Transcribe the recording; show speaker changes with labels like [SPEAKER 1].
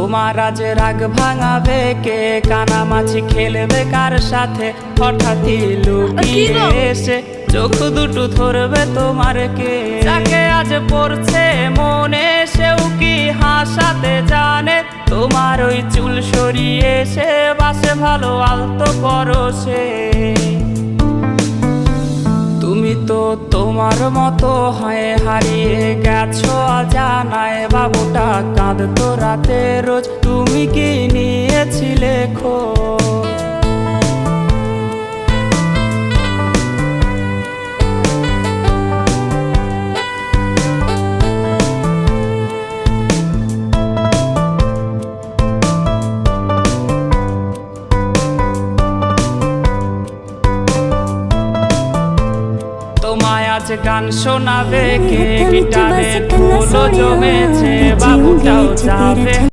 [SPEAKER 1] তোমার আজ রাগ ভাঙাবে কে? কানামাছি খেলবে কার সাথে? হঠাৎই লুকিয়ে এসে চোখ দুটো ধরবে তোমার কে? যাকে আজ পড়ছে মনে সেও কি হাসাতে জানে? তোমার ওই চুল সরিয়ে সে বাসে ভালো আলতো পরশে। তুমি তো তোমার মতো হয়ে হারিয়ে গেছো অজানায়। বাবুটা কাঁদতো রাতে রোজ, তুমি কি নিয়েছিলে খোঁজ? তোমায় আজ গান শোনাবে কে? গিটারে ধুলো জমেছে, বাবুটাও যাবে।